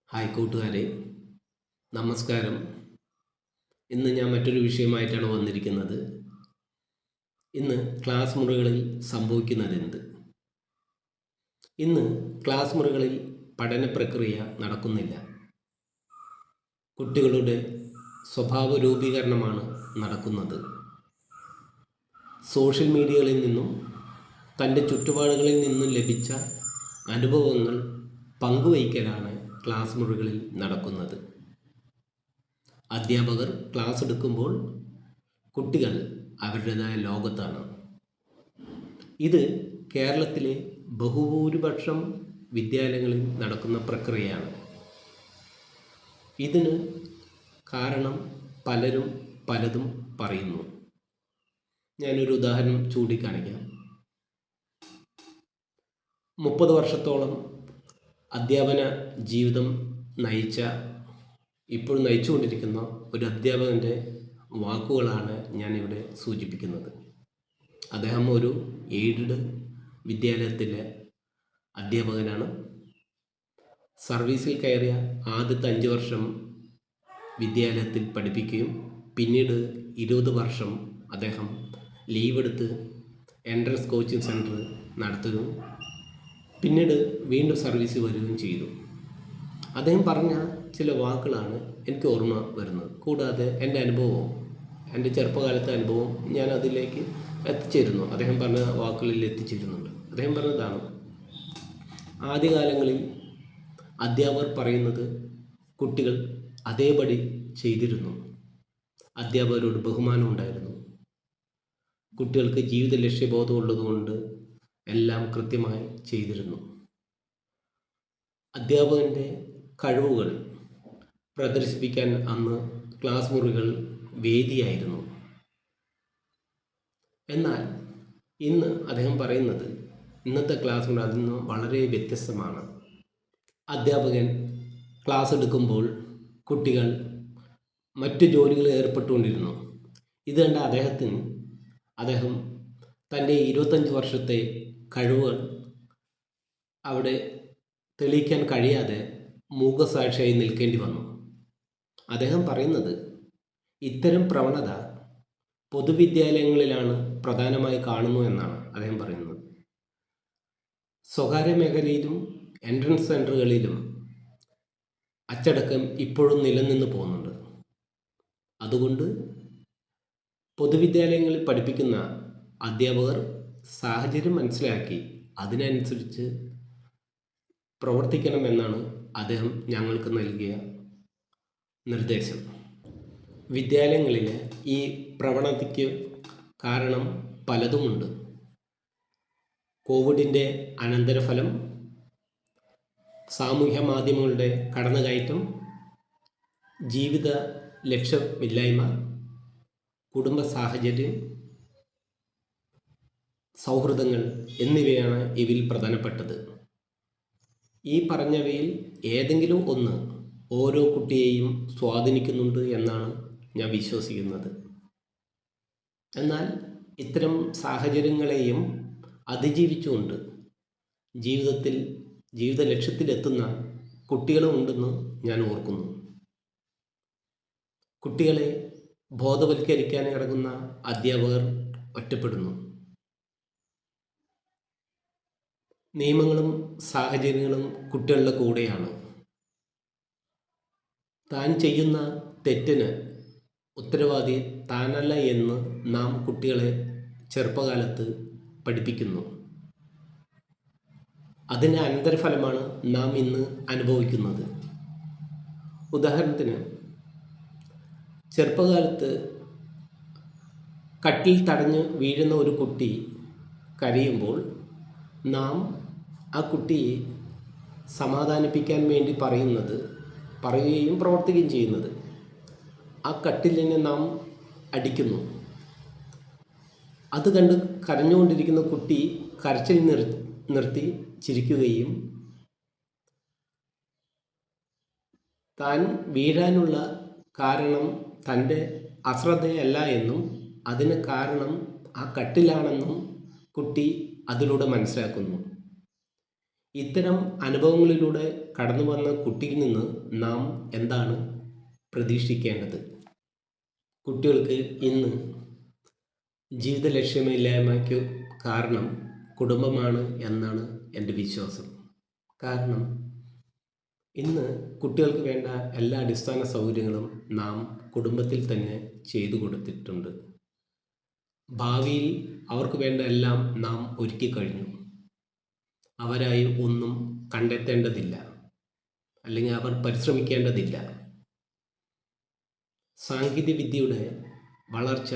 Hi കൂട്ടുകാരെ, നമസ്കാരം. ഇന്ന് ഞാൻ മറ്റൊരു വിഷയമായിട്ടാണ് വന്നിരിക്കുന്നത്. ഇന്ന് ക്ലാസ് മുറികളിൽ സംഭവിക്കുന്നതെന്ത്? ഇന്ന് ക്ലാസ് മുറികളിൽ പഠന പ്രക്രിയ നടക്കുന്നില്ല. കുട്ടികളുടെ സ്വഭാവ രൂപീകരണമാണ് നടക്കുന്നത്. സോഷ്യൽ മീഡിയകളിൽ നിന്നും തൻ്റെ ചുറ്റുപാടുകളിൽ നിന്നും ലഭിച്ച അനുഭവങ്ങൾ പങ്കുവയ്ക്കലാണ് ക്ലാസ് മുറികളിൽ നടക്കുന്നത്. അധ്യാപകർ ക്ലാസ് എടുക്കുമ്പോൾ കുട്ടികൾ അവരുടേതായ ലോകത്താണ്. ഇത് കേരളത്തിലെ ബഹുഭൂരിപക്ഷം വിദ്യാലയങ്ങളിൽ നടക്കുന്ന പ്രക്രിയയാണ്. ഇതിന് കാരണം പലരും പലതും പറയുന്നു. ഞാനൊരു ഉദാഹരണം ചൂണ്ടിക്കാണിക്കാം. 30 വർഷത്തോളം അധ്യാപന ജീവിതം ഇപ്പോഴും നയിച്ചുകൊണ്ടിരിക്കുന്ന ഒരു അധ്യാപകൻ്റെ വാക്കുകളാണ് ഞാനിവിടെ സൂചിപ്പിക്കുന്നത്. അദ്ദേഹം ഒരു എയ്ഡഡ് വിദ്യാലയത്തിലെ അധ്യാപകനാണ്. സർവീസിൽ കയറിയ ആദ്യത്തെ 5 വർഷം വിദ്യാലയത്തിൽ പഠിപ്പിക്കുകയും പിന്നീട് 20 വർഷം അദ്ദേഹം ലീവെടുത്ത് എൻട്രൻസ് കോച്ചിങ് സെൻറ്റർ നടത്തുകയും പിന്നീട് വീണ്ടും സർവീസിൽ വരികയും ചെയ്തു. അദ്ദേഹം പറഞ്ഞ ചില വാക്കുകളാണ് എനിക്ക് ഓർമ്മ വരുന്നത്. കൂടാതെ എൻ്റെ ചെറുപ്പകാലത്തെ അനുഭവം ഞാൻ അതിലേക്ക് എത്തിച്ചേരുന്നു. അദ്ദേഹം പറഞ്ഞ വാക്കുകളിൽ എത്തിച്ചേരുന്നുണ്ട്. അദ്ദേഹം പറഞ്ഞതാണ്, ആദ്യകാലങ്ങളിൽ അധ്യാപകർ പറയുന്നത് കുട്ടികൾ അതേപടി ചെയ്തിരുന്നു. അധ്യാപകരോട് ബഹുമാനം ഉണ്ടായിരുന്നു. കുട്ടികൾക്ക് ജീവിത ലക്ഷ്യബോധം ഉള്ളതുകൊണ്ട് എല്ലാം കൃത്യമായി ചെയ്തിരുന്നു. അധ്യാപകൻ്റെ കഴിവുകൾ പ്രദർശിപ്പിക്കാൻ അന്ന് ക്ലാസ് മുറികൾ വേദിയായിരുന്നു. എന്നാൽ ഇന്ന് അദ്ദേഹം പറയുന്നത് ഇന്നത്തെ ക്ലാസ് മുറി അതിൽ നിന്ന് വളരെ വ്യത്യസ്തമാണ്. അധ്യാപകൻ ക്ലാസ് എടുക്കുമ്പോൾ കുട്ടികൾ മറ്റു ജോലികളിൽ ഏർപ്പെട്ടുകൊണ്ടിരുന്നു. ഇത് കണ്ട അദ്ദേഹം തൻ്റെ 25 വർഷത്തെ കഴിവുകൾ അവിടെ തെളിയിക്കാൻ കഴിയാതെ മൂകസാക്ഷിയായി നിൽക്കേണ്ടി വന്നു. അദ്ദേഹം പറയുന്നത് ഇത്തരം പ്രവണത പൊതുവിദ്യാലയങ്ങളിലാണ് പ്രധാനമായി കാണുന്നു എന്നാണ് അദ്ദേഹം പറയുന്നത്. സ്വകാര്യ മേഖലയിലും എൻട്രൻസ് സെൻറ്ററുകളിലും അച്ചടക്കം ഇപ്പോഴും നിലനിന്ന് പോകുന്നുണ്ട്. അതുകൊണ്ട് പൊതുവിദ്യാലയങ്ങളിൽ പഠിപ്പിക്കുന്ന അധ്യാപകർ സാഹചര്യം മനസ്സിലാക്കി അതിനനുസരിച്ച് പ്രവർത്തിക്കണമെന്നാണ് അദ്ദേഹം ഞങ്ങൾക്ക് നൽകിയ നിർദ്ദേശം. വിദ്യാലയങ്ങളിലെ ഈ പ്രവണതയ്ക്ക് കാരണം പലതുമുണ്ട്. കോവിഡിൻ്റെ അനന്തരഫലം, സാമൂഹ്യ മാധ്യമങ്ങളുടെ കടന്നുകയറ്റം, ജീവിത ലക്ഷ്യമില്ലായ്മ, കുടുംബ സാഹചര്യം, സൗഹൃദങ്ങൾ എന്നിവയാണ് ഇതിൽ പ്രധാനപ്പെട്ടത്. ഈ പറഞ്ഞവയിൽ ഏതെങ്കിലും ഒന്ന് ഓരോ കുട്ടിയെയും സ്വാധീനിക്കുന്നുണ്ട് എന്നാണ് ഞാൻ വിശ്വസിക്കുന്നത്. എന്നാൽ ഇത്തരം സാഹചര്യങ്ങളെയും അതിജീവിച്ചുകൊണ്ട് ജീവിത ലക്ഷ്യത്തിലെത്തുന്ന കുട്ടികളും ഉണ്ടെന്ന് ഞാൻ ഓർക്കുന്നു. കുട്ടികളെ ബോധവൽക്കരിക്കാൻ ഇറങ്ങുന്ന അധ്യാപകർ ഒറ്റപ്പെടുന്നു. നിയമങ്ങളും സാഹചര്യങ്ങളും കുട്ടികളുടെ കൂടെയാണ്. താൻ ചെയ്യുന്ന തെറ്റിന് ഉത്തരവാദി താനല്ല എന്ന് നാം കുട്ടികളെ ചെറുപ്പകാലത്ത് പഠിപ്പിക്കുന്നു. അതിൻ്റെ അനന്തരഫലമാണ് നാം ഇന്ന് അനുഭവിക്കുന്നത്. ഉദാഹരണത്തിന്, ചെറുപ്പകാലത്ത് കട്ടിൽ തടഞ്ഞ് വീഴുന്ന ഒരു കുട്ടി കരയുമ്പോൾ നാം ആ കുട്ടിയെ സമാധാനിപ്പിക്കാൻ വേണ്ടി പറയുകയും പ്രവർത്തിക്കുകയും ചെയ്യുന്നത് ആ കട്ടിലിനെ നാം അടിക്കുന്നു. അത് കണ്ട് കരഞ്ഞുകൊണ്ടിരിക്കുന്ന കുട്ടി കരച്ചിൽ നിർത്തി ചിരിക്കുകയും താൻ വീഴാനുള്ള കാരണം തൻ്റെ അശ്രദ്ധയല്ല എന്നും അതിന് കാരണം ആ കട്ടിലാണെന്നും കുട്ടി അതിലൂടെ മനസ്സിലാക്കുന്നു. ഇത്തരം അനുഭവങ്ങളിലൂടെ കടന്നു വന്ന കുട്ടിയിൽ നിന്ന് നാം എന്താണ് പ്രതീക്ഷിക്കേണ്ടത്? കുട്ടികൾക്ക് ഇന്ന് ജീവിത ലക്ഷ്യമില്ലായ്മയ്ക്ക് കാരണം കുടുംബമാണ് എന്നാണ് എൻ്റെ വിശ്വാസം. കാരണം ഇന്ന് കുട്ടികൾക്ക് വേണ്ട എല്ലാ അടിസ്ഥാന സൗകര്യങ്ങളും നാം കുടുംബത്തിൽ തന്നെ ചെയ്തു കൊടുത്തിട്ടുണ്ട്. ഭാവിയിൽ അവർക്ക് വേണ്ട എല്ലാം നാം ഒരുക്കി കഴിഞ്ഞു. അവരായി ഒന്നും കണ്ടെത്തേണ്ടതില്ല, അല്ലെങ്കിൽ അവർ പരിശ്രമിക്കേണ്ടതില്ല. സാങ്കേതിക വിദ്യയുടെ വളർച്ച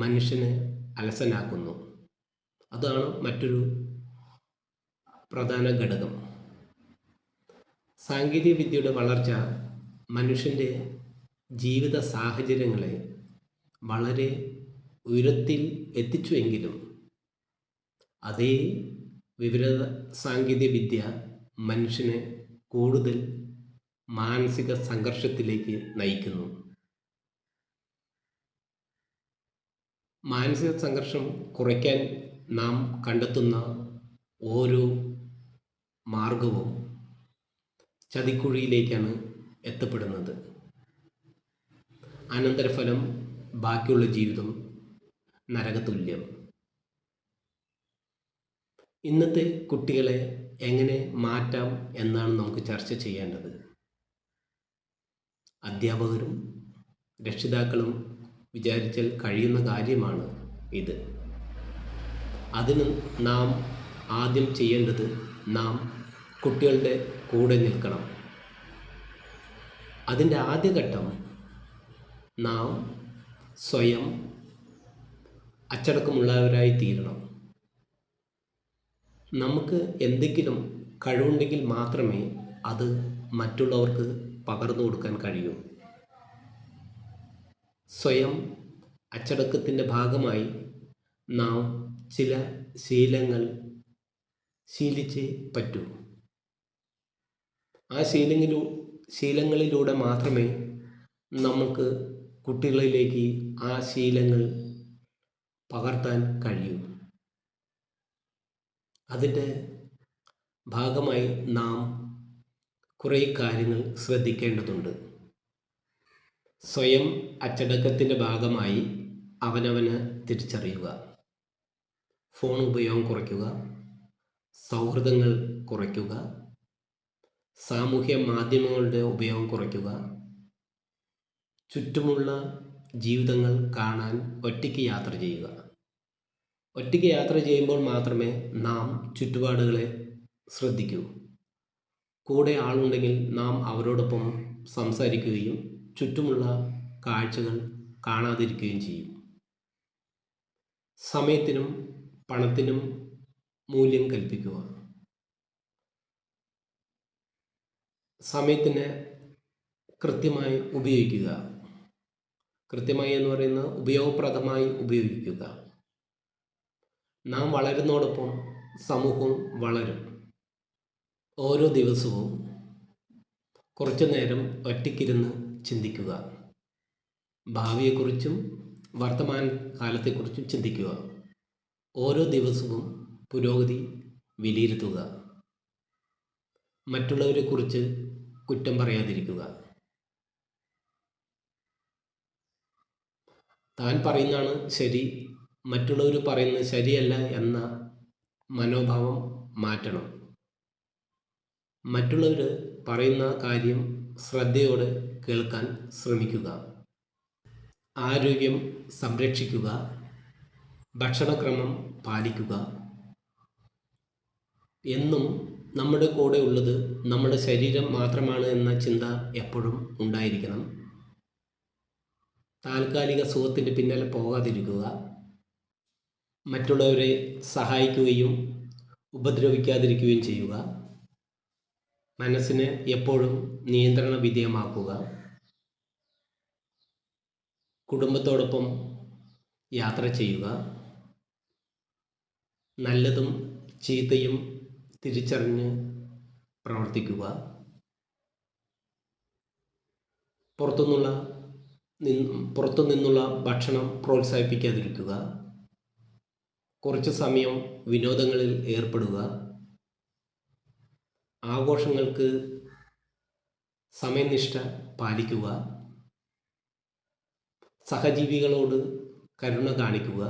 മനുഷ്യനെ അലസനാക്കുന്നു. അതാണ് മറ്റൊരു പ്രധാന ഘടകം. സാങ്കേതിക വിദ്യയുടെ വളർച്ച മനുഷ്യൻ്റെ ജീവിത സാഹചര്യങ്ങളെ വളരെ ഉയരത്തിൽ എത്തിച്ചുവെങ്കിലും അതേ വിവര സാങ്കേതിക വിദ്യ മനുഷ്യനെ കൂടുതൽ മാനസിക സംഘർഷത്തിലേക്ക് നയിക്കുന്നു. മാനസിക സംഘർഷം കുറയ്ക്കാൻ നാം കണ്ടെത്തുന്ന ഓരോ മാർഗവും ചതിക്കുഴിയിലേക്കാണ് എത്തപ്പെടുന്നത്. അനന്തരഫലം ബാക്കിയുള്ള ജീവിതം നരകതുല്യം. ഇന്നത്തെ കുട്ടികളെ എങ്ങനെ മാറ്റാം എന്നാണ് നമുക്ക് ചർച്ച ചെയ്യേണ്ടത്. അധ്യാപകരും രക്ഷിതാക്കളും വിചാരിച്ചാൽ കഴിയുന്ന കാര്യമാണ് ഇത്. അതിന് നാം ആദ്യം ചെയ്യേണ്ടത് നാം കുട്ടികളുടെ കൂടെ നിൽക്കണം. അതിൻ്റെ ആദ്യഘട്ടം നാം സ്വയം അച്ചടക്കമുള്ളവരായി തീരണം. നമുക്ക് എന്തെങ്കിലും കഴിവുണ്ടെങ്കിൽ മാത്രമേ അത് മറ്റുള്ളവർക്ക് പകർന്നു കൊടുക്കാൻ കഴിയൂ. സ്വയം അച്ചടക്കത്തിൻ്റെ ഭാഗമായി നാം ചില ശീലങ്ങൾ ശീലിച്ചേ പറ്റൂ. ആ ശീലങ്ങളിലൂടെ മാത്രമേ നമുക്ക് കുട്ടികളിലേക്ക് ആ ശീലങ്ങൾ പകർത്താൻ കഴിയൂ. അതിൻ്റെ ഭാഗമായി നാം കുറേ കാര്യങ്ങൾ ശ്രദ്ധിക്കേണ്ടതുണ്ട്. സ്വയം അച്ചടക്കത്തിൻ്റെ ഭാഗമായി അവനവന് തിരിച്ചറിയുക, ഫോൺ ഉപയോഗം കുറയ്ക്കുക, സൗഹൃദങ്ങൾ കുറയ്ക്കുക, സാമൂഹ്യ മാധ്യമങ്ങളുടെ ഉപയോഗം കുറയ്ക്കുക, ചുറ്റുമുള്ള ജീവിതങ്ങൾ കാണാൻ ഒറ്റയ്ക്ക് യാത്ര ചെയ്യുക. ഒറ്റയ്ക്ക് യാത്ര ചെയ്യുമ്പോൾ മാത്രമേ നാം ചുറ്റുപാടുകളെ ശ്രദ്ധിക്കൂ. കൂടെ ആളുണ്ടെങ്കിൽ നാം അവരോടൊപ്പം സംസാരിക്കുകയും ചുറ്റുമുള്ള കാഴ്ചകൾ കാണാതിരിക്കുകയും ചെയ്യും. സമയത്തിനും പണത്തിനും മൂല്യം കൽപ്പിക്കുക. സമയത്തിന് കൃത്യമായി ഉപയോഗിക്കുക. കൃത്യമായി എന്ന് പറയുന്നത് ഉപയോഗപ്രദമായി ഉപയോഗിക്കുക. നാം വളരുന്നതോടൊപ്പം സമൂഹവും വളരും. ഓരോ ദിവസവും കുറച്ചു നേരം ഒറ്റയ്ക്കിരുന്ന് ചിന്തിക്കുക. ഭാവിയെക്കുറിച്ചും വർത്തമാന കാലത്തെക്കുറിച്ചും ചിന്തിക്കുക. ഓരോ ദിവസവും പുരോഗതി വിലയിരുത്തുക. മറ്റുള്ളവരെക്കുറിച്ച് കുറ്റം പറയാതിരിക്കുക. താൻ പറയുന്നതാണ് ശരി, മറ്റുള്ളവർ പറയുന്നത് ശരിയല്ല എന്ന മനോഭാവം മാറ്റണം. മറ്റുള്ളവർ പറയുന്ന കാര്യം ശ്രദ്ധയോടെ കേൾക്കാൻ ശ്രമിക്കുക. ആരോഗ്യം സംരക്ഷിക്കുക. ഭക്ഷണക്രമം പാലിക്കുക. എന്നും നമ്മുടെ കൂടെ ഉള്ളത് നമ്മുടെ ശരീരം മാത്രമാണ് എന്ന ചിന്ത എപ്പോഴും ഉണ്ടായിരിക്കണം. താൽക്കാലിക സുഖത്തിൻ്റെ പിന്നാലെ പോകാതിരിക്കുക. മറ്റുള്ളവരെ സഹായിക്കുകയും ഉപദ്രവിക്കാതിരിക്കുകയും ചെയ്യുക. മനസ്സിനെ എപ്പോഴും നിയന്ത്രണ വിധേയമാക്കുക. കുടുംബത്തോടൊപ്പം യാത്ര ചെയ്യുക. നല്ലതും ചീത്തയും തിരിച്ചറിഞ്ഞ് പ്രവർത്തിക്കുക. പുറത്തു നിന്നുള്ള ഭക്ഷണം പ്രോത്സാഹിപ്പിക്കാതിരിക്കുക. കുറച്ച് സമയം വിനോദങ്ങളിൽ ഏർപ്പെടുക. ആഘോഷങ്ങൾക്ക് സമയനിഷ്ഠ പാലിക്കുക, സഹജീവികളോട് കരുണ കാണിക്കുക,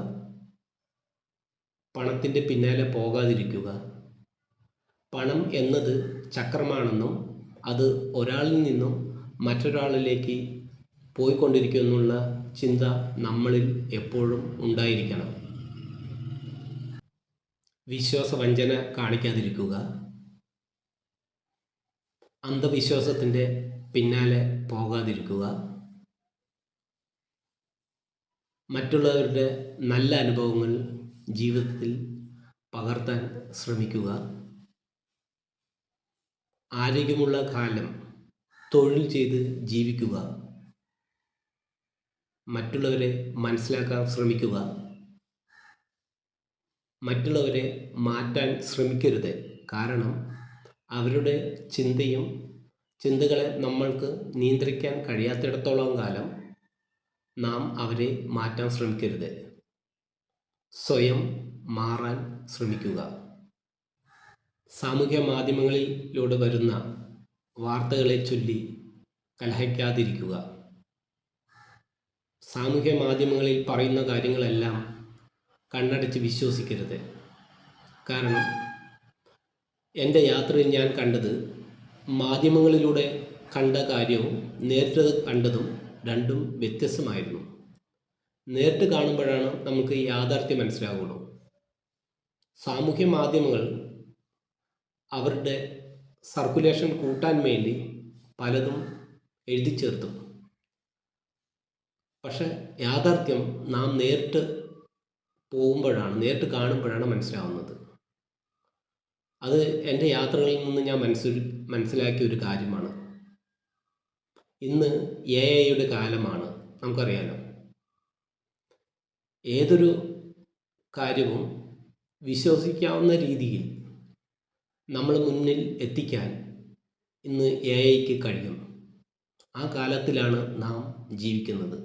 പണത്തിൻ്റെ പിന്നാലെ പോകാതിരിക്കുക. പണം എന്നത് ചക്രമാണെന്നും അത് ഒരാളിൽ നിന്നും മറ്റൊരാളിലേക്ക് പോയിക്കൊണ്ടിരിക്കുമെന്നുള്ള ചിന്ത നമ്മളിൽ എപ്പോഴും ഉണ്ടായിരിക്കണം. വിശ്വാസവഞ്ചന കാണിക്കാതിരിക്കുക, അന്ധവിശ്വാസത്തിൻ്റെ പിന്നാലെ പോകാതിരിക്കുക, മറ്റുള്ളവരുടെ നല്ല അനുഭവങ്ങൾ ജീവിതത്തിൽ പകർത്താൻ ശ്രമിക്കുക. ആരോഗ്യമുള്ള കാലം തൊഴിൽ ചെയ്ത് ജീവിക്കുക. മറ്റുള്ളവരെ മനസ്സിലാക്കാൻ ശ്രമിക്കുക. മറ്റുള്ളവരെ മാറ്റാൻ ശ്രമിക്കരുത്. കാരണം അവരുടെ ചിന്തകളെ നമ്മൾക്ക് നിയന്ത്രിക്കാൻ കഴിയാത്തിടത്തോളം കാലം നാം അവരെ മാറ്റാൻ ശ്രമിക്കരുത്. സ്വയം മാറാൻ ശ്രമിക്കുക. സാമൂഹ്യ മാധ്യമങ്ങളിലൂടെ വരുന്ന വാർത്തകളെ ചൊല്ലി കലഹിക്കാതിരിക്കുക. സാമൂഹ്യ മാധ്യമങ്ങളിൽ പറയുന്ന കാര്യങ്ങളെല്ലാം കണ്ണടച്ച് വിശ്വസിക്കരുത്. കാരണം എൻ്റെ യാത്രയിൽ ഞാൻ കണ്ടത് മാധ്യമങ്ങളിലൂടെ കണ്ട കാര്യവും നേരിട്ട് കണ്ടതും രണ്ടും വ്യത്യസ്തമായിരുന്നു. നേരിട്ട് കാണുമ്പോഴാണ് നമുക്ക് യാഥാർത്ഥ്യം മനസ്സിലാവുള്ളൂ. സാമൂഹ്യ മാധ്യമങ്ങൾ അവരുടെ സർക്കുലേഷൻ കൂട്ടാൻ വേണ്ടി പലതും എഴുതി ചേർത്തു. പക്ഷെ യാഥാർത്ഥ്യം നാം നേരിട്ട് കാണുമ്പോഴാണ് മനസ്സിലാവുന്നത്. അത് എൻ്റെ യാത്രകളിൽ നിന്ന് ഞാൻ മനസ്സിലാക്കിയ ഒരു കാര്യമാണ്. ഇന്ന് AI കാലമാണ്, നമുക്കറിയാലോ. ഏതൊരു കാര്യവും വിശ്വസിക്കാവുന്ന രീതിയിൽ നമ്മൾ മുന്നിൽ എത്തിക്കാൻ ഇന്ന് AI കഴിയും. ആ കാലത്തിലാണ് നാം ജീവിക്കുന്നത്.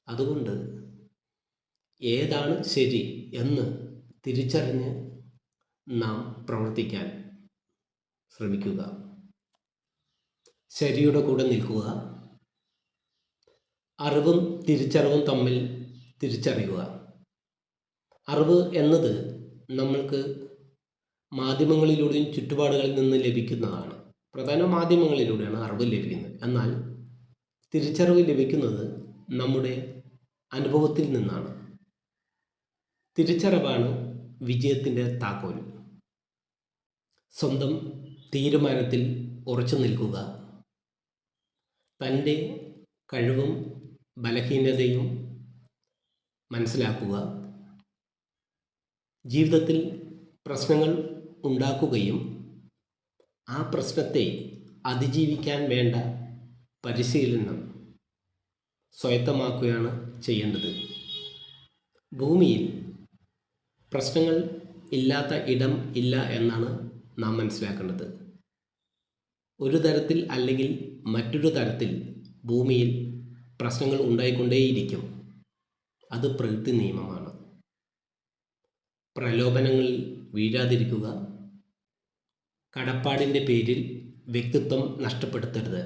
അതുകൊണ്ട് ഏതാണ് ശരി എന്ന് തിരിച്ചറിഞ്ഞ് നാം പ്രവർത്തിക്കാൻ ശ്രമിക്കുക. ശരിയുടെ കൂടെ നിൽക്കുക. അറിവും തിരിച്ചറിവും തമ്മിൽ തിരിച്ചറിയുക. അറിവ് എന്നത് നമ്മൾക്ക് മാധ്യമങ്ങളിലൂടെയും ചുറ്റുപാടുകളിൽ നിന്ന് ലഭിക്കുന്നതാണ്. പ്രധാന മാധ്യമങ്ങളിലൂടെയാണ് അറിവ് ലഭിക്കുന്നത്. എന്നാൽ തിരിച്ചറിവ് ലഭിക്കുന്നത് നമ്മുടെ അനുഭവത്തിൽ നിന്നാണ്. തിരിച്ചറിവാണ് വിജയത്തിൻ്റെ താക്കോൽ. സ്വന്തം തീരുമാനത്തിൽ ഉറച്ചു നിൽക്കുക. തൻ്റെ കഴിവും ബലഹീനതയും മനസ്സിലാക്കുക. ജീവിതത്തിൽ പ്രശ്നങ്ങൾ ഉണ്ടാക്കുകയും ആ പ്രശ്നത്തെ അതിജീവിക്കാൻ വേണ്ട പരിശീലനം സ്വായത്തമാക്കുകയാണ് ചെയ്യേണ്ടത്. ഭൂമിയിൽ പ്രശ്നങ്ങൾ ഇല്ലാത്ത ഇടം ഇല്ല എന്നാണ് നാം മനസ്സിലാക്കേണ്ടത്. ഒരു തരത്തിൽ അല്ലെങ്കിൽ മറ്റൊരു തരത്തിൽ ഭൂമിയിൽ പ്രശ്നങ്ങൾ ഉണ്ടായിക്കൊണ്ടേയിരിക്കും. അത് പ്രകൃതി നിയമമാണ്. പ്രലോഭനങ്ങളിൽ വീഴാതിരിക്കുക. കടപ്പാടിൻ്റെ പേരിൽ വ്യക്തിത്വം നഷ്ടപ്പെടുത്തരുത്.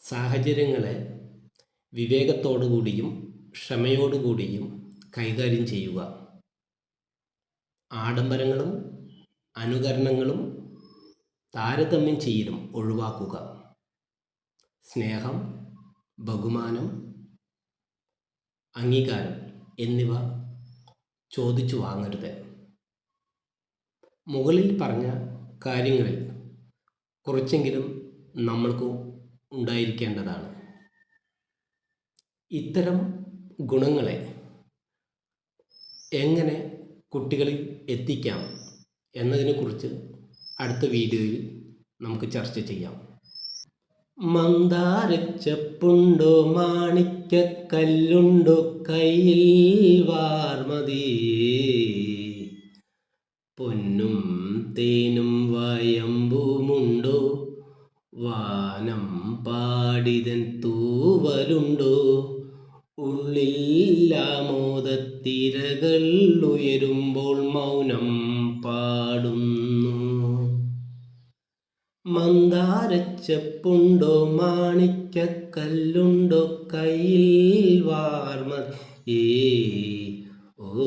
സാഹചര്യങ്ങളെ വിവേകത്തോടുകൂടിയും ക്ഷമയോടുകൂടിയും കൈകാര്യം ചെയ്യുക. ആഡംബരങ്ങളും അനുകരണങ്ങളും താരതമ്യം ചെയ്യലും ഒഴിവാക്കുക. സ്നേഹം, ബഹുമാനം, അംഗീകാരം എന്നിവ ചോദിച്ചു വാങ്ങരുത്. മുകളിൽ പറഞ്ഞ കാര്യങ്ങളിൽ കുറച്ചെങ്കിലും നമ്മൾക്ക് ഉണ്ടായിരിക്കേണ്ടതാണ്. ഇത്തരം ഗുണങ്ങളെ എങ്ങനെ കുട്ടികളിൽ എത്തിക്കാം എന്നതിനെക്കുറിച്ച് അടുത്ത വീഡിയോയിൽ നമുക്ക് ചർച്ച ചെയ്യാം. മന്ദാരച്ചെപ്പുണ്ടോ മാണിക്യക്കല്ലുണ്ടോ കയ്യിൽ വാർമതി, പൊന്നും തേനും വയമ്പുമുണ്ടോ വാനം പാടിതൻ തൂവലുണ്ടോ, ഉള്ളിൽ ആമോദത്തിരകൾ ഉയരുമ്പോൾ മൗനം പാടുന്നു. മന്ദാരച്ചെപ്പുണ്ടോ മാണിക്കക്കല്ലുണ്ടോ കയ്യിൽ വാർമതി ഏ ഓ